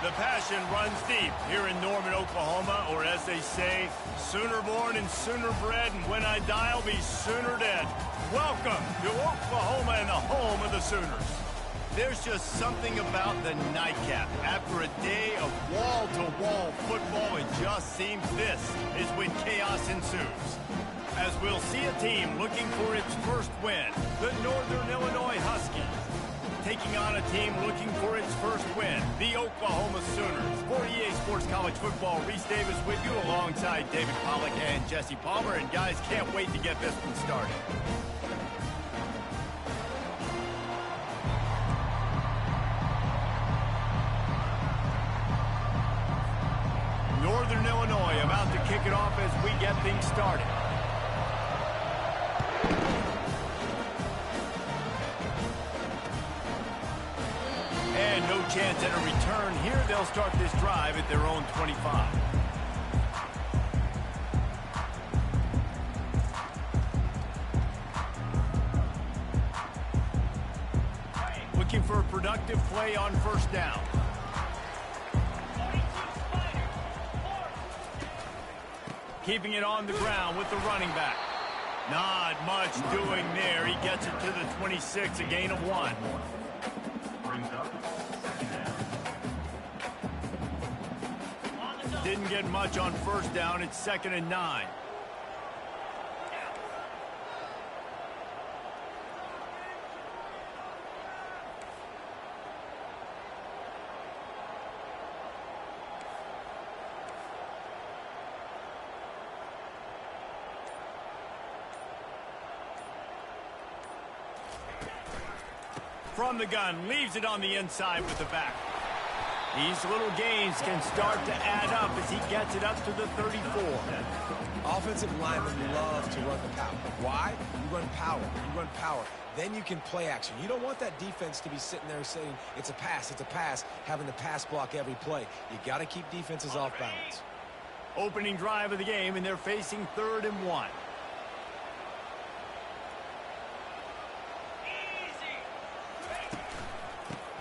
The passion runs deep here in Norman, Oklahoma, or as they say, sooner born and sooner bred, and when I die, I'll be sooner dead. Welcome to Oklahoma and the home of the Sooners. There's just something about the nightcap. After a day of wall-to-wall football, it just seems this is when chaos ensues. As we'll see a team looking for its first win, the Northern Illinois Huskies, taking on a team looking for its first win, the Oklahoma Sooners. For EA Sports College Football, Reese Davis with you alongside David Pollack and Jesse Palmer. And guys, can't wait to get this one started. Northern Illinois about to kick it off as we get things started. And no chance at a return here. They'll start this drive at their own 25. Looking for a productive play on first down. Keeping it on the ground with the running back. Not much doing there. He gets it to the 26, a gain of 1. Didn't get much on first down. It's 2nd and 9. From the gun, leaves it on the inside with the back. These little gains can start to add up as he gets it up to the 34. Offensive linemen love to run the power. Why? You run power. You run power. Then you can play action. You don't want that defense to be sitting there saying, it's a pass, having to pass block every play. You got to keep defenses off balance. Opening drive of the game, and they're facing 3rd and 1.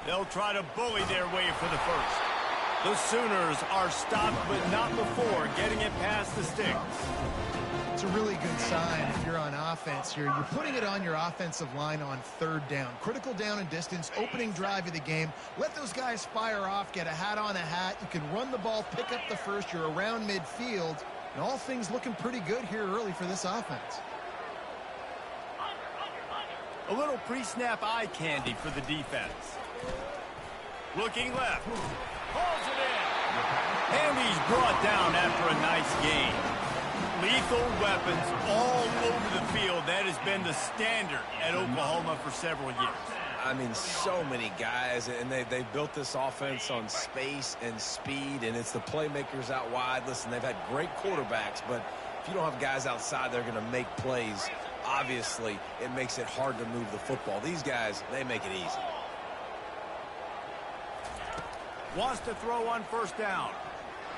They'll try to bully their way for the first. The Sooners are stopped, but not before getting it past the sticks. It's a really good sign if you're on offense here. You're putting it on your offensive line on 3rd down. Critical down and distance, opening drive of the game. Let those guys fire off, get a hat on a hat. You can run the ball, pick up the first. You're around midfield. And all things looking pretty good here early for this offense. A little pre-snap eye candy for the defense. Looking left. Pulls it in. And he's brought down after a nice gain. Lethal weapons all over the field. That has been the standard at Oklahoma for several years. I mean, so many guys, and they built this offense on space and speed, and it's the playmakers out wide. Listen, they've had great quarterbacks, but if you don't have guys outside, they're going to make plays. Obviously, it makes it hard to move the football. These guys, they make it easy. Wants to throw on first down.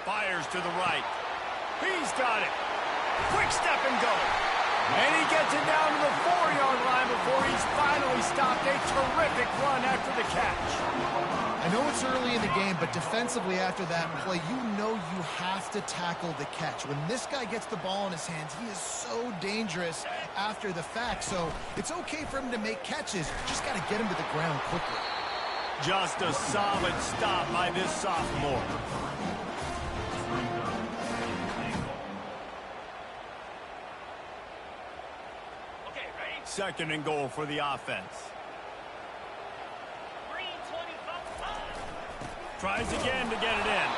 Fires to the right. He's got it. Quick step and go. And he gets it down to the 4-yard line before he's finally stopped. A terrific run after the catch. I know it's early in the game, but defensively after that play, you know you have to tackle the catch. When this guy gets the ball in his hands, he is so dangerous after the fact. So it's okay for him to make catches. Just got to get him to the ground quickly. Just a solid stop by this sophomore. Okay, ready? 2nd and goal for the offense. Tries again to get it in.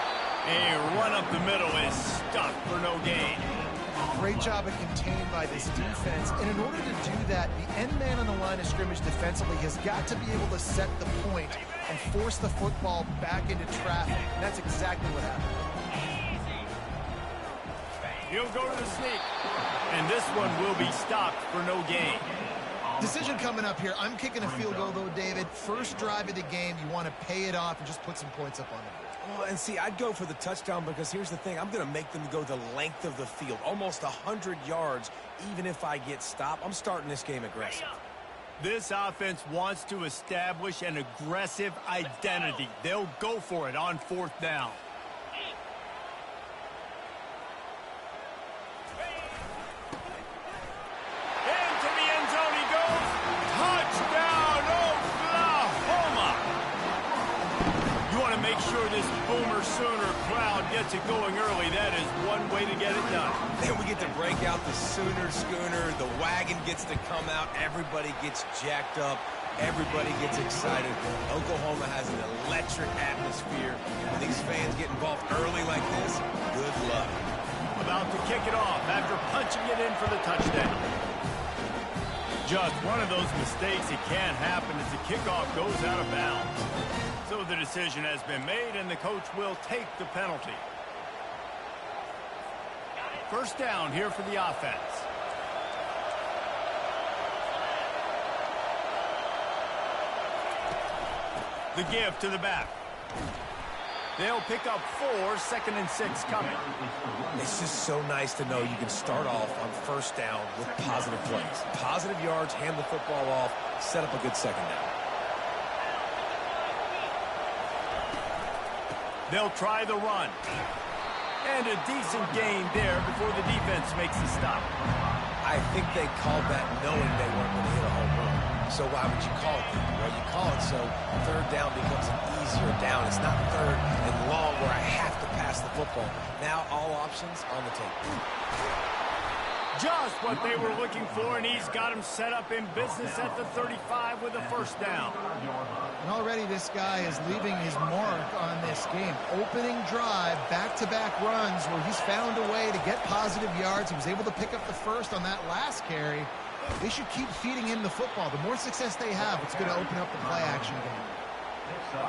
A run up the middle is stuck for no gain. Great job of contained by this defense. And in order to do that, the end man on the line of scrimmage defensively has got to be able to set the point and force the football back into traffic. And that's exactly what happened. He'll go to the sneak. And this one will be stopped for no gain. Decision coming up here. I'm kicking a field goal, though, David. First drive of the game, you want to pay it off and just put some points up on the board. Well, and see, I'd go for the touchdown because here's the thing. I'm going to make them go the length of the field, almost 100 yards, even if I get stopped. I'm starting this game aggressive. This offense wants to establish an aggressive identity. They'll go for it on 4th down. Into the end zone he goes. Touchdown, Oklahoma! You want to make sure this Boomer Sooner crowd gets it going early. That is one way to get it done. Then we get to break out the Sooner Schooner. The wagon gets to come out. Everybody gets jacked up. Everybody gets excited. Oklahoma has an electric atmosphere. When these fans get involved early like this, good luck. About to kick it off after punching it in for the touchdown. Just one of those mistakes that can't happen as the kickoff goes out of bounds. So the decision has been made, and the coach will take the penalty. 1st down here for the offense. The give to the back. They'll pick up 4, 2nd and 6 coming. It's just so nice to know you can start off on 1st down with positive plays. Positive yards, hand the football off, set up a good 2nd down. They'll try the run. And a decent gain there before the defense makes the stop. I think they called that knowing they weren't going to hit a home run. So why would you call it that? Well, you call it so 3rd down becomes an easier down. It's not 3rd and long where I have to pass the football. Now all options on the table. Just what they were looking for, and he's got him set up in business at the 35 with a 1st down. And already this guy is leaving his mark on this game. Opening drive, back-to-back runs where he's found a way to get positive yards. He was able to pick up the 1st on that last carry. They should keep feeding him the football. The more success they have, it's going to open up the play-action game.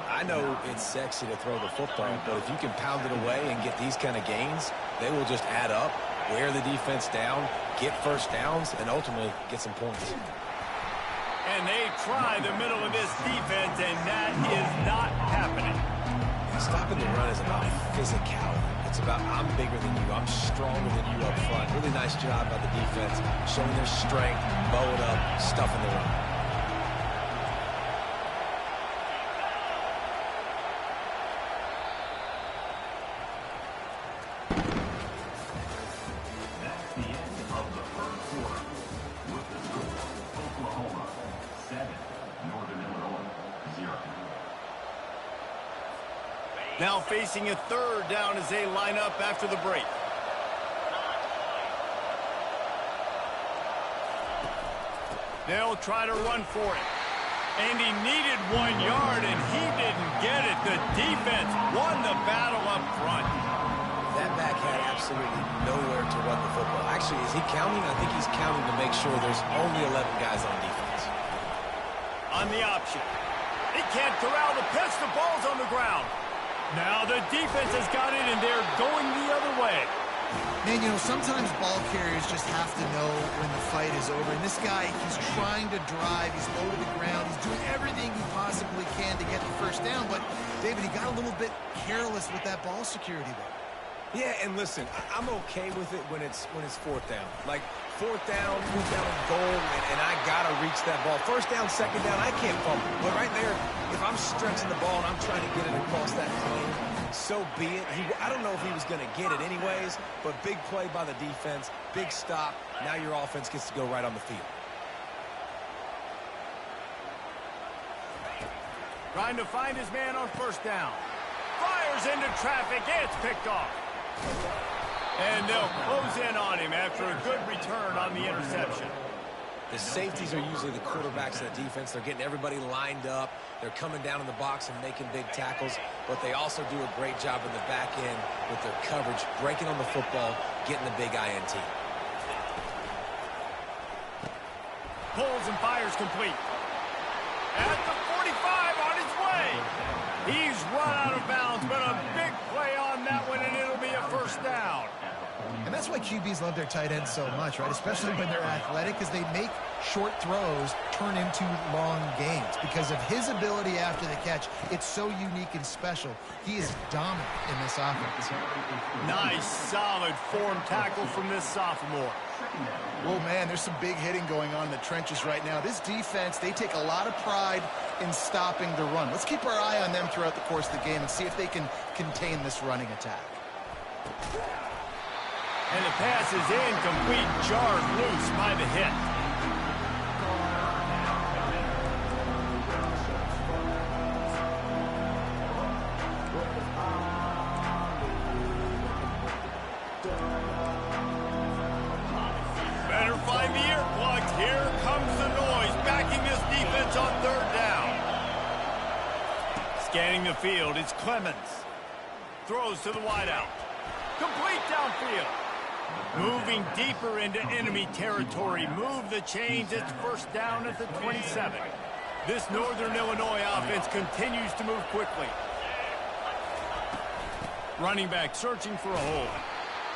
I know it's sexy to throw the football, but if you can pound it away and get these kind of gains, they will just add up, wear the defense down, get 1st downs, and ultimately get some points. And they try the middle of this defense, and that is not happening. Stopping the run is about physicality. It's about I'm bigger than you, I'm stronger than you up front. Really nice job by the defense, showing their strength, bowing up, stuffing the run. That's the end of the 1st quarter. With the score, Oklahoma 7, Northern Illinois 0. Now facing a 3rd down as they line up after the break. They'll try to run for it. And he needed 1 yard, and he didn't get it. The defense won the battle up front. That back had absolutely nowhere to run the football. Actually, is he counting? I think he's counting to make sure there's only 11 guys on defense. On the option. He can't corral the pitch. The ball's on the ground. Now the defense has got it, and they're going the other way. Man, you know, sometimes ball carriers just have to know when the fight is over. And this guy, he's trying to drive. He's low to the ground. He's doing everything he possibly can to get the 1st down. But, David, he got a little bit careless with that ball security there. Yeah, and listen, I'm okay with it when it's 4th down. Like, 4th down, move down a goal, and I got to reach that ball. 1st down, 2nd down, I can't fumble. But right there, if I'm stretching the ball and I'm trying to get it across that plane, so be it. I don't know if he was going to get it anyways, but big play by the defense, big stop. Now your offense gets to go right on the field. Trying to find his man on 1st down. Fires into traffic. It's picked off. And they'll close in on him after a good return on the interception. The safeties are usually the quarterbacks of the defense. They're getting everybody lined up. They're coming down in the box and making big tackles, but they also do a great job in the back end with their coverage, breaking on the football, getting the big INT. Pulls and fires complete. At the 45 on his way. He's run out of bounds, but a big play on that one, and it'll be a 1st down. And that's why QBs love their tight ends so much, right? Especially when they're athletic, because they make short throws turn into long gains. Because of his ability after the catch, it's so unique and special. He is dominant in this offense. Nice, solid form tackle from this sophomore. Well, man, there's some big hitting going on in the trenches right now. This defense, they take a lot of pride in stopping the run. Let's keep our eye on them throughout the course of the game and see if they can contain this running attack. And the pass is incomplete, jarred loose by the hit. Better find the earplugs. Here comes the noise, backing this defense on third down. Scanning the field, it's Clemens. Throws to the wideout. Complete downfield. Moving deeper into enemy territory. Move the chains. It's first down at the 27. This Northern Illinois offense continues to move quickly. Running back searching for a hole.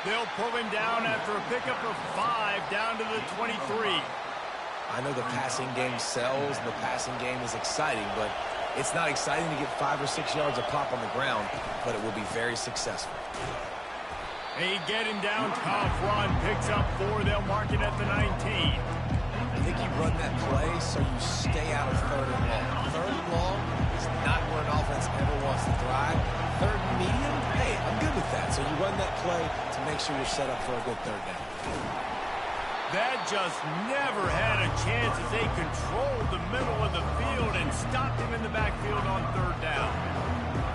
They'll pull him down after a pickup of 5 down to the 23. I know the passing game sells, and the passing game is exciting, but it's not exciting to get 5 or 6 yards a pop on the ground, but it will be very successful. They get him down, tough run, picks up 4, they'll mark it at the 19. I think you run that play so you stay out of third and long. Third and long is not where an offense ever wants to thrive. Third and medium, hey, I'm good with that. So you run that play to make sure you're set up for a good third down. That just never had a chance as they controlled the middle of the field and stopped him in the backfield on third down.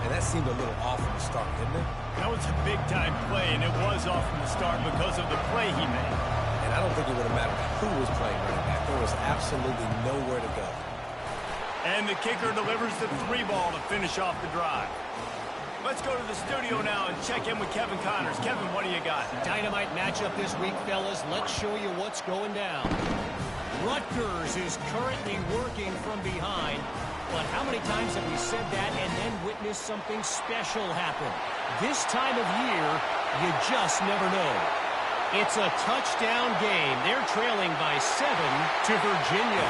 And that seemed a little off from the start, didn't it? That was a big-time play, and it was off from the start because of the play he made. And I don't think it would have mattered who was playing running back. There was absolutely nowhere to go. And the kicker delivers the 3 ball to finish off the drive. Let's go to the studio now and check in with Kevin Connors. Kevin, what do you got? Dynamite matchup this week, fellas. Let's show you what's going down. Rutgers is currently working from behind. But how many times have we said that and then witnessed something special happen? This time of year, you just never know. It's a touchdown game. They're trailing by 7 to Virginia.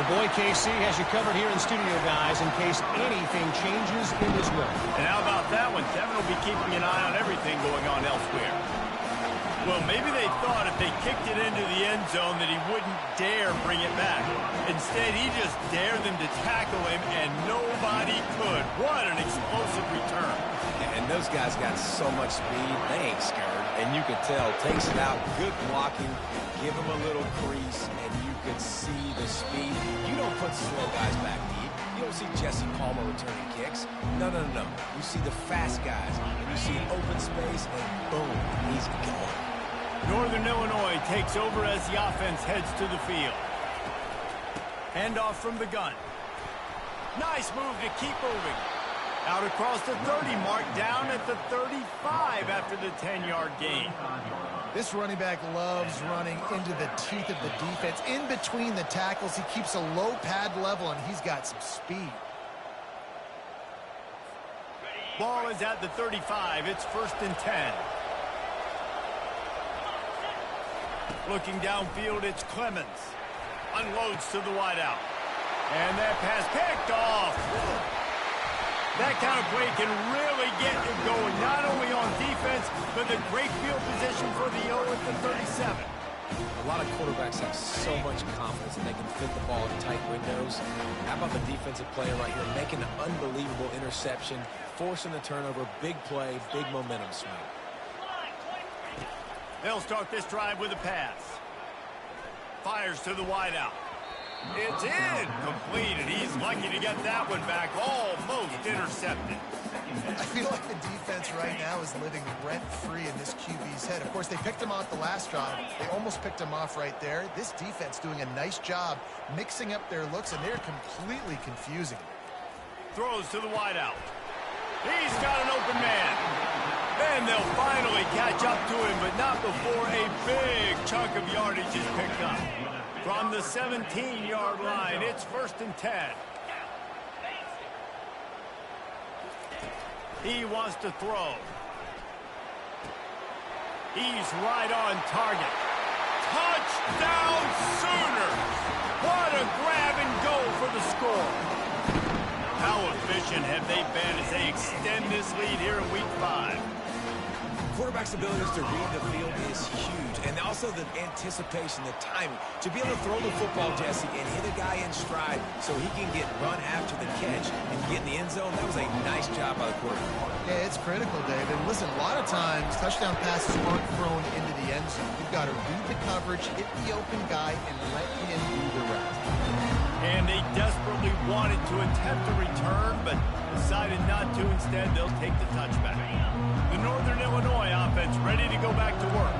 Your boy KC has you covered here in studio, guys, in case anything changes in this one. And how about that one? Kevin will be keeping an eye on everything going on elsewhere. Well, maybe they thought if they kicked it into the end zone that he wouldn't dare bring it back. Instead, he just dared them to tackle him, and nobody could. What an explosive return. And those guys got so much speed, they ain't scared. And you could tell, takes it out, good blocking, give him a little crease, and you could see the speed. You don't put slow guys back deep. You don't see Jesse Palmer returning kicks. No. You see the fast guys, and you see open space, and boom, he's gone. Northern Illinois takes over as the offense heads to the field. Handoff from the gun. Nice move to keep moving. Out across the 30 mark, down at the 35 after the 10-yard gain. This running back loves running into the teeth of the defense. In between the tackles, he keeps a low pad level, and he's got some speed. Ball is at the 35. It's 1st and 10. Looking downfield, it's Clemens. Unloads to the wideout. And that pass picked off. That kind of play can really get you going, not only on defense, but the great field position for the O at the 37. A lot of quarterbacks have so much confidence that they can fit the ball in tight windows. How about the defensive player right here making an unbelievable interception, forcing the turnover, big play, big momentum swing. They'll start this drive with a pass. Fires to the wideout. It's in. Completed. He's lucky to get that one back. Almost intercepted. I feel like the defense right now is living rent-free in this QB's head. Of course, they picked him off the last drive. They almost picked him off right there. This defense doing a nice job mixing up their looks, and they're completely confusing him. Throws to the wideout. He's got an open man. Then they'll finally catch up to him, but not before a big chunk of yardage is picked up. From the 17-yard line, it's 1st and 10. He wants to throw. He's right on target. Touchdown Sooners! What a grab and go for the score. How efficient have they been as they extend this lead here in Week 5? quarterback's ability to read the field is huge. And also the anticipation, the timing. To be able to throw the football, Jesse, and hit a guy in stride so he can get run after the catch and get in the end zone, that was a nice job by the quarterback. Yeah, it's critical, Dave. And listen, a lot of times touchdown passes aren't thrown into the end zone. You've got to read the coverage, hit the open guy, and let him do the rest. And they desperately wanted to attempt a return, but decided not to. Instead, they'll take the touchback. The Northern Illinois offense ready to go back to work.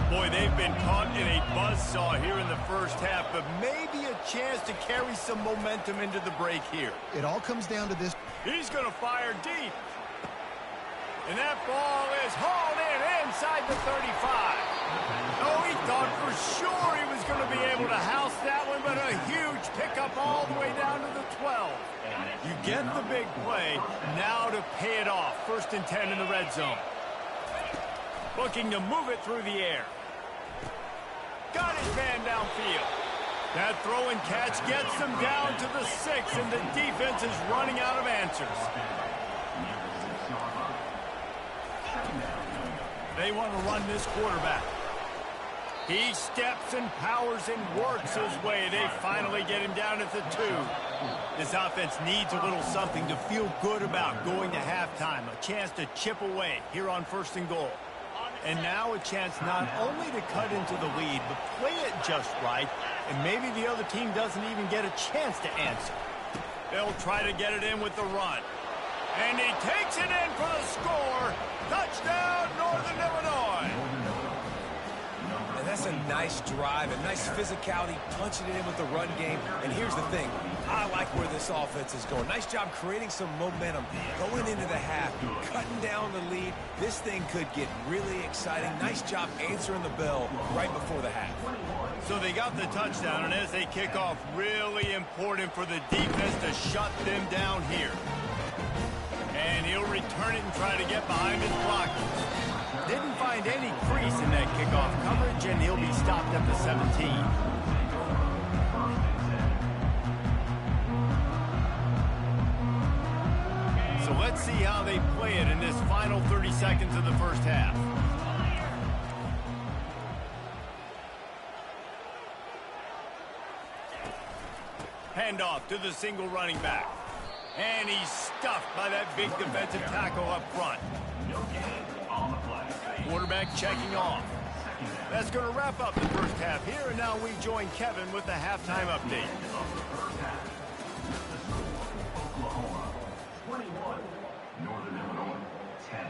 Boy, they've been caught in a buzzsaw here in the first half, but maybe a chance to carry some momentum into the break here. It all comes down to this. He's going to fire deep. And that ball is hauled in inside the 35. Oh, he thought for sure he was going to be able to house that one, but a huge pickup all the way down to the 12. You get the big play, now to pay it off. 1st and 10 in the red zone. Looking to move it through the air. Got his man downfield. That throw and catch gets them down to the 6, and the defense is running out of answers. They want to run this quarterback. He steps and powers and works his way. They finally get him down at the 2. This offense needs a little something to feel good about going to halftime. A chance to chip away here on 1st and goal. And now a chance not only to cut into the lead, but play it just right. And maybe the other team doesn't even get a chance to answer. They'll try to get it in with the run. And he takes it in for the score. Touchdown, Northern Illinois. And that's a nice drive, a nice physicality, punching it in with the run game. And here's the thing. I like where this offense is going. Nice job creating some momentum, going into the half, cutting down the lead. This thing could get really exciting. Nice job answering the bell right before the half. So they got the touchdown, and as they kick off, really important for the defense to shut them down here. And he'll return it and try to get behind his blockers. Didn't find any crease in that kickoff coverage, and he'll be stopped at the 17. So let's see how they play it in this final 30 seconds of the first half. Handoff to the single running back. And he's stuffed by that big defensive tackle up front. Quarterback checking off. That's going to wrap up the first half here, and now we join Kevin with the halftime update. Oklahoma 21, Northern Illinois 10.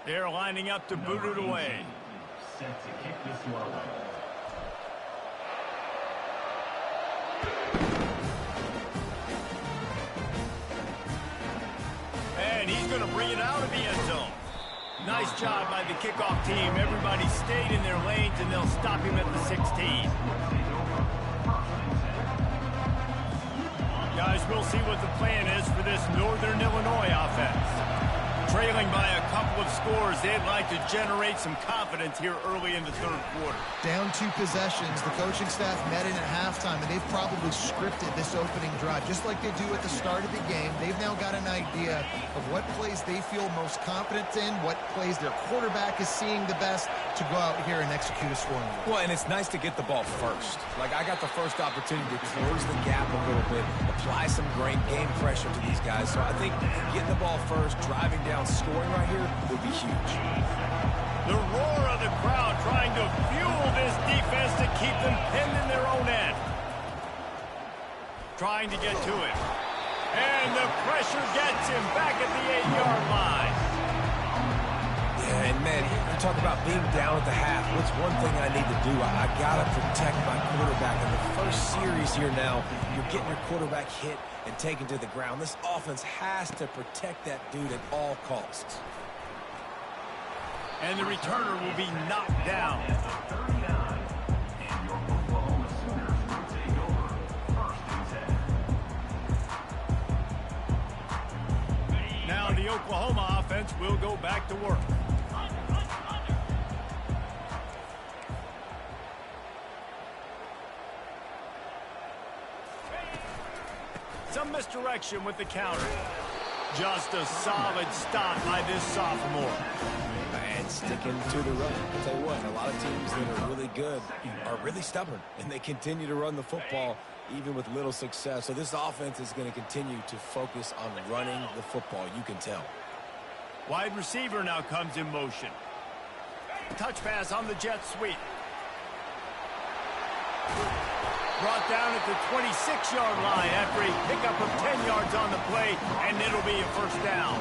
They're lining up to boot it away. Set to kick this one away. And he's going to bring it out of the end zone. Nice job by the kickoff team. Everybody stayed in their lanes, and they'll stop him at the 16. Guys, we'll see what the plan is for this Northern Illinois offense. Trailing by a couple of scores, they'd like to generate some confidence here early in the third quarter. Down 2 possessions, the coaching staff met in at halftime, and they've probably scripted this opening drive. Just like they do at the start of the game, they've now got an idea of what plays they feel most confident in, what plays their quarterback is seeing the best to go out here and execute a scoring. Well, and it's nice to get the ball first. Like, I got the first opportunity to close the gap a little bit, apply some game pressure to these guys. So I think getting the ball first, driving down, scoring right here would be huge. The roar of the crowd trying to fuel this defense to keep them pinned in their own end. Trying to get to it. And the pressure gets him back at the 8-yard line. Yeah, and man, you talk about being down at the half. What's one thing I need to do? I got to protect my quarterback. In the first series here now, you're getting your quarterback hit and taken to the ground. This offense has to protect that dude at all costs. And the returner will be knocked down. Now the Oklahoma offense will go back to work. Some misdirection with the counter. Just a solid stop by this sophomore. And sticking to the run. I'll tell you what, a lot of teams that are really good are really stubborn, and they continue to run the football even with little success. So this offense is going to continue to focus on running the football. You can tell. Wide receiver now comes in motion. Touch pass on the jet sweep. Brought down at the 26-yard line after a pickup of 10 yards on the play, and it'll be a first down.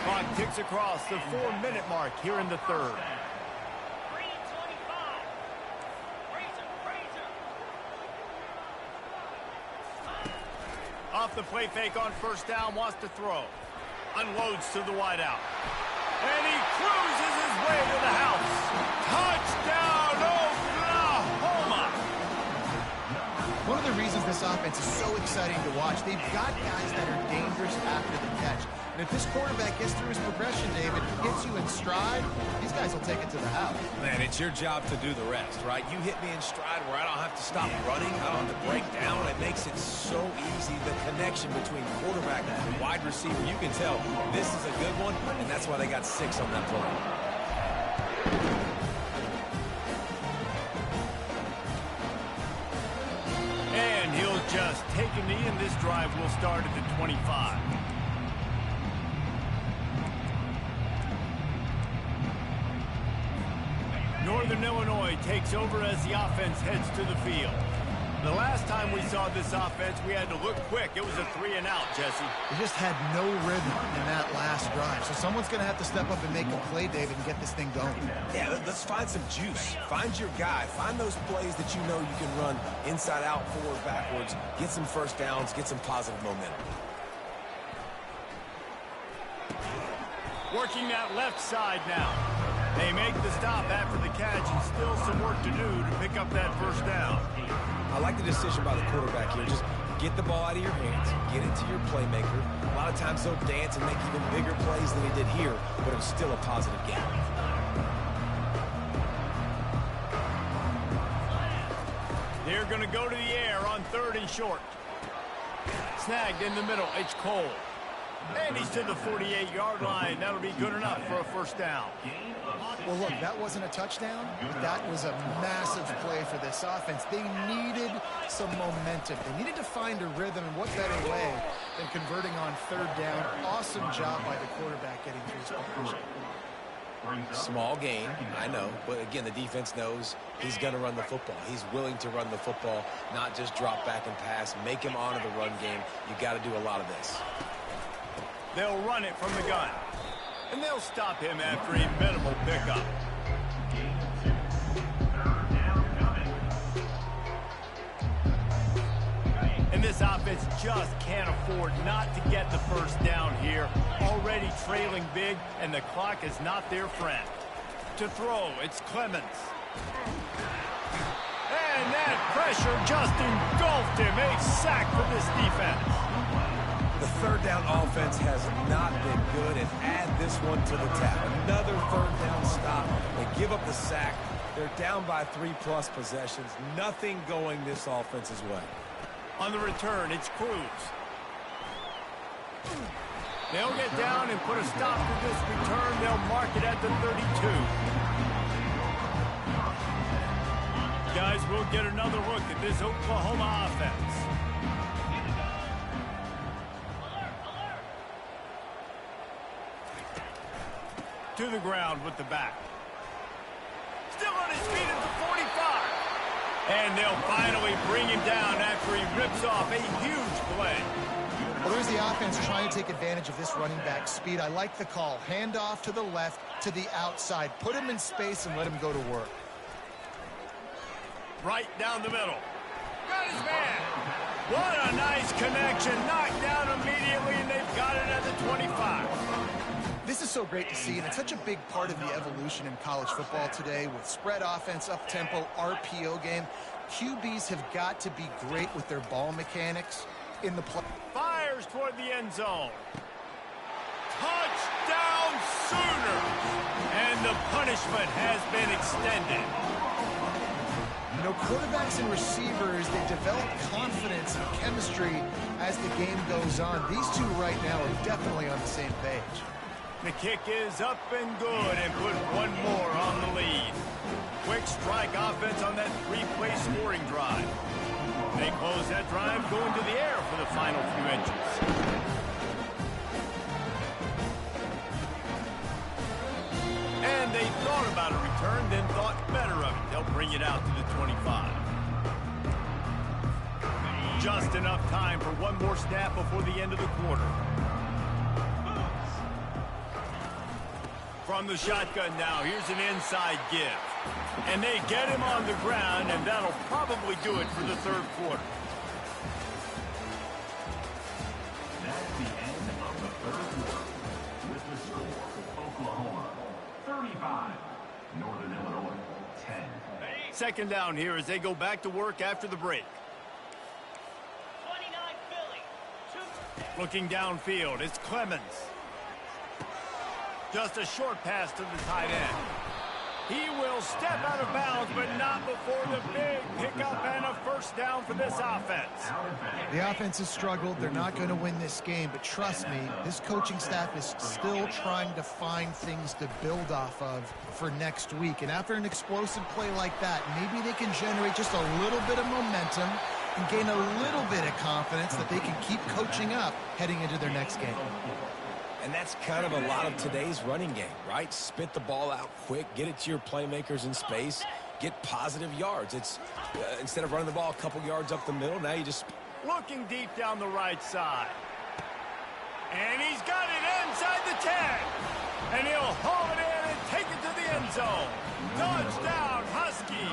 Clock ticks across the 4-minute mark here in the third. Off the play fake on first down, wants to throw. Unloads to the wideout. And he cruises his way to the house. Touchdown, Oklahoma! One of the reasons this offense is so exciting to watch, they've got guys that are dangerous after the catch. And if this quarterback gets through his progression, David, gets you in stride, these guys will take it to the house. Man, it's your job to do the rest, right? You hit me in stride where I don't have to stop running. I don't have to break down. It makes it so easy. The connection between quarterback and wide receiver, you can tell this is a good one, and that's why they got 6 on that play. And he'll just take a knee, and this drive will start at the 25. Northern Illinois takes over as the offense heads to the field. The last time we saw this offense, we had to look quick. It was a 3-and-out, Jesse. They just had no rhythm in that last drive. So someone's going to have to step up and make a play, David, and get this thing going. Yeah, let's find some juice. Find your guy. Find those plays that you know you can run inside out, forward, backwards. Get some first downs. Get some positive momentum. Working that left side now. They make the stop after the catch, and still some work to do to pick up that first down. I like the decision by the quarterback here. Just get the ball out of your hands, get it to your playmaker. A lot of times they'll dance and make even bigger plays than he did here, but it was still a positive game. They're going to go to the air on 3rd and short. Snagged in the middle. It's Cole. And he's to the 48-yard line. That'll be good enough for a first down. Well, look, that wasn't a touchdown. That was a massive play for this offense. They needed some momentum. They needed to find a rhythm, and what better way than converting on 3rd down. Awesome job by the quarterback getting through his progression. Small gain, I know, but again, the defense knows he's going to run the football. He's willing to run the football, not just drop back and pass. Make him honor the run game. You got to do a lot of this. They'll run it from the gun. And they'll stop him after a minimal pickup. And this offense just can't afford not to get the first down here. Already trailing big, and the clock is not their friend. To throw, it's Clemens. And that pressure just engulfed him. A sack for this defense. The 3rd down offense has not been good, and add this one to the tap. Another 3rd down stop. They give up the sack. They're down by 3+ possessions. Nothing going this offense's way. On the return, it's Cruz. They'll get down and put a stop to this return. They'll mark it at the 32. Guys, we'll get another look at this Oklahoma offense. To the ground with the back. Still on his feet at the 45. And they'll finally bring him down after he rips off a huge play. Well, there's the offense trying to take advantage of this running back speed. I like the call. Hand off to the left, to the outside. Put him in space and let him go to work. Right down the middle. Got his man. What a nice connection. Knocked down immediately, and they've got it at the 25. This is so great to see, and it's such a big part of the evolution in college football today with spread offense, up-tempo, RPO game. QBs have got to be great with their ball mechanics in the play. Fires toward the end zone. Touchdown Sooners! And the punishment has been extended. You know, quarterbacks and receivers, they develop confidence and chemistry as the game goes on. These two right now are definitely on the same page. The kick is up and good, and put one more on the lead. Quick strike offense on that three-play scoring drive. They close that drive going to the air for the final few inches. And they thought about a return, then thought better of it. They'll bring it out to the 25. Just enough time for one more snap before the end of the quarter. From the shotgun now, here's an inside give. And they get him on the ground, and that'll probably do it for the third quarter. That's the end of the third quarter. With the score, Oklahoma 35, Northern Illinois 10. Second down here as they go back to work after the break. 29 Philly. Looking downfield, it's Clemens. Just a short pass to the tight end. He will step out of bounds, but not before the big pickup and a first down for this offense. The offense has struggled. They're not going to win this game, but trust me, this coaching staff is still trying to find things to build off of for next week. And after an explosive play like that, maybe they can generate just a little bit of momentum and gain a little bit of confidence that they can keep coaching up heading into their next game. And that's kind of a lot of today's running game, right? Spit the ball out quick, get it to your playmakers in space, get positive yards. It's instead of running the ball a couple yards up the middle, now you just... Looking deep down the right side. And he's got it inside the 10. And he'll haul it in and take it to the end zone. Touchdown, Huskies.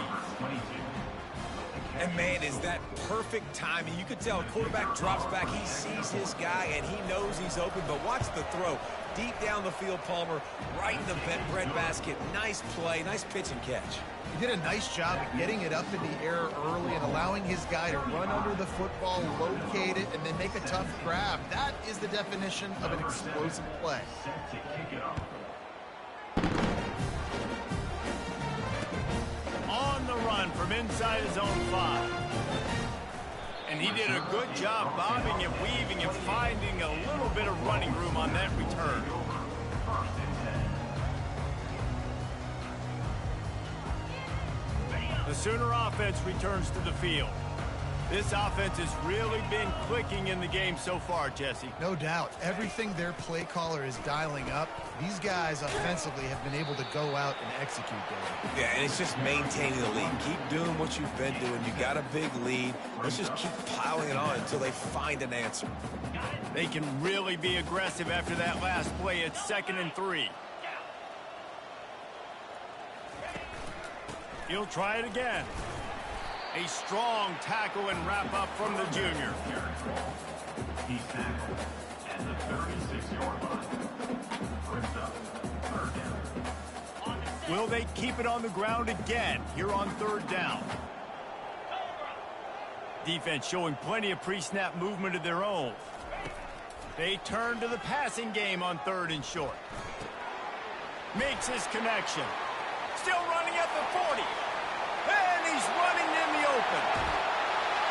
And, man, is that perfect timing. You could tell a quarterback drops back. He sees his guy, and he knows he's open. But watch the throw. Deep down the field, Palmer, right in the breadbasket. Nice play, nice pitch and catch. He did a nice job of getting it up in the air early and allowing his guy to run under the football, locate it, and then make a tough grab. That is the definition of an explosive play. Set to kick it off. On the run from inside his own 5. And he did a good job bobbing and weaving and finding a little bit of running room on that return. The Sooner offense returns to the field. This offense has really been clicking in the game so far, Jesse. No doubt. Everything their play caller is dialing up, these guys offensively have been able to go out and execute there. Yeah, and it's just maintaining the lead. Keep doing what you've been doing. You got a big lead. Let's just keep piling it on until they find an answer. They can really be aggressive after that last play. It's 2nd and 3. He'll try it again. A strong tackle and wrap up from the junior. He's tackled at the 36-yard line. Tripped up, 3rd down. Will they keep it on the ground again here on 3rd down? Defense showing plenty of pre-snap movement of their own. They turn to the passing game on 3rd and short. Makes his connection. Still running at the 40. And he's running in the open.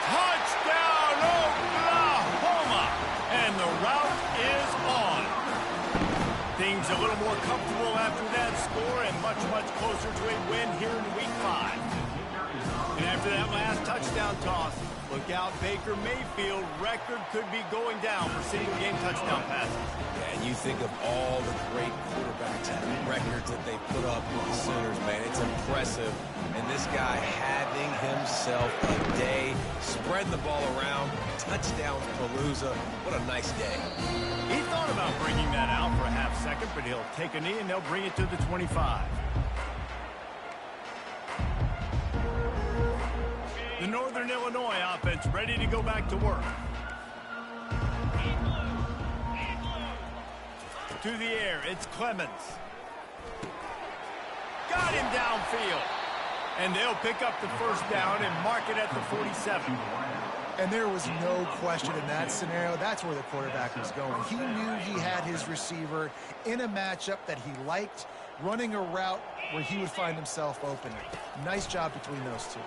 Touchdown, Oklahoma! And the route is on. Things a little more comfortable after that score and much, much closer to a win here in Week 5. And after that last touchdown toss, look out, Baker Mayfield record could be going down for single-game touchdown passes. Yeah, and you think of all the great quarterbacks and records that they put up with the Sooners, man. It's impressive. And this guy having himself a day, spreading the ball around, touchdown Palooza. What a nice day. He thought about bringing that out for a half second, but he'll take a knee and they'll bring it to the 25. The Northern Illinois offense ready to go back to work. To the air, it's Clemens. Got him downfield. And they'll pick up the first down and mark it at the 47. And there was no question in that scenario. That's where the quarterback was going. He knew he had his receiver in a matchup that he liked, running a route where he would find himself open. Nice job between those two.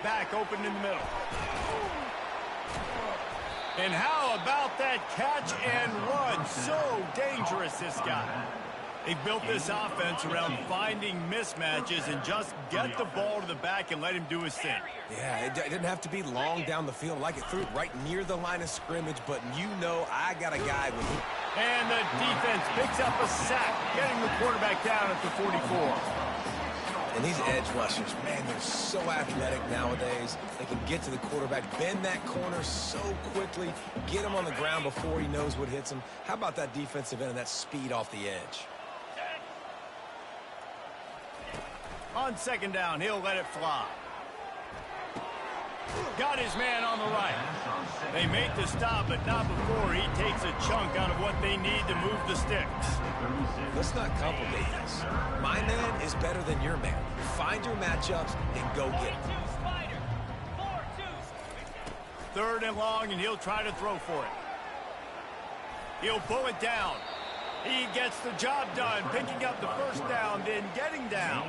back open in the middle. And how about that catch and run? So dangerous, this guy. They built this offense around finding mismatches and just get the ball to the back and let him do his thing. Yeah, it didn't have to be long down the field. Like it threw it right near the line of scrimmage, but you know I got a guy with it. And the defense picks up a sack, getting the quarterback down at the 44. And these edge rushers, man, they're so athletic nowadays. They can get to the quarterback, bend that corner so quickly, get him on the ground before he knows what hits him. How about that defensive end and that speed off the edge? On second down, he'll let it fly. Got his man on the right. They make the stop, but not before he takes a chunk out of what they need to move the sticks. Let's not complicate this. My man is better than your man. Find your matchups and go get it. Third and long, and he'll try to throw for it. He'll pull it down. He gets the job done, picking up the first down, then getting down.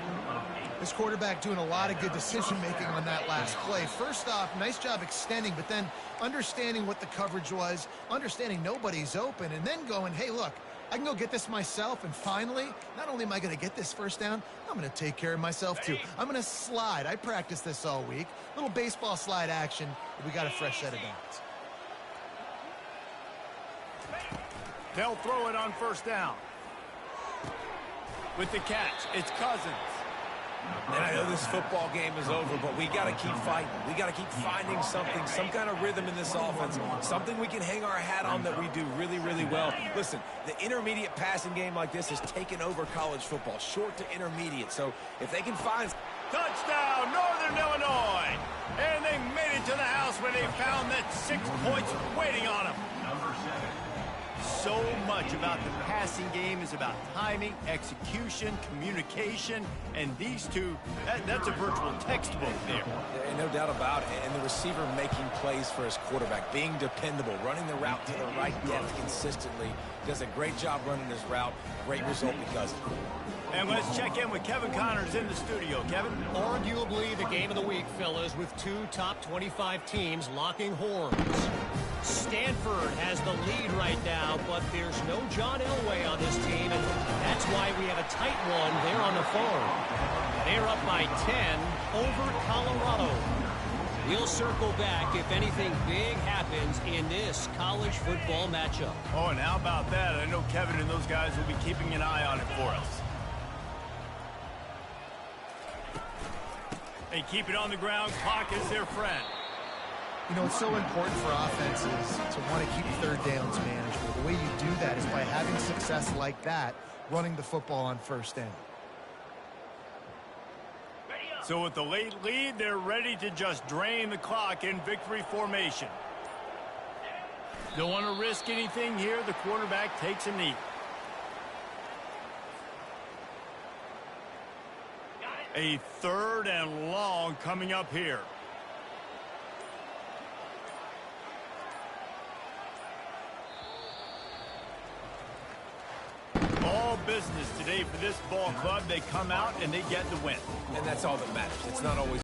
This quarterback doing a lot of good decision-making on that last play. First off, nice job extending, but then understanding what the coverage was, understanding nobody's open, and then going, hey, look, I can go get this myself, and finally, not only am I going to get this first down, I'm going to take care of myself, too. I'm going to slide. I practiced this all week. Little baseball slide action, but we got a fresh set of downs. They'll throw it on first down. With the catch, it's Cousins. And I know this football game is over, but we got to keep fighting. We got to keep finding something, some kind of rhythm in this offense, something we can hang our hat on that we do really, really well. Listen, the intermediate passing game like this has taken over college football, short to intermediate. So if they can find... Touchdown, Northern Illinois! And they made it to the house where they found that 6 points waiting on them. So much about the passing game is about timing, execution, communication, and these two, that's a virtual textbook there. Yeah, no doubt about it. And the receiver making plays for his quarterback, being dependable, running the route to the right depth consistently. Does a great job running his route. Great result because of it. And let's check in with Kevin Connors in the studio. Kevin? Arguably the game of the week, fellas, with two top 25 teams locking horns. Stanford has the lead right now, but there's no John Elway on this team, and that's why we have a tight one there on the farm. They're up by 10 over Colorado. We'll circle back if anything big happens in this college football matchup. Oh, and how about that? I know Kevin and those guys will be keeping an eye on it for us. They keep it on the ground. Clock is their friend. You know, it's so important for offenses to want to keep third downs manageable. The way you do that is by having success like that, running the football on first down. So with the late lead, they're ready to just drain the clock in victory formation. Don't want to risk anything here. The quarterback takes a knee. A third and long coming up here. All business today for this ball club. They come out and they get the win. And that's all that matters. It's not always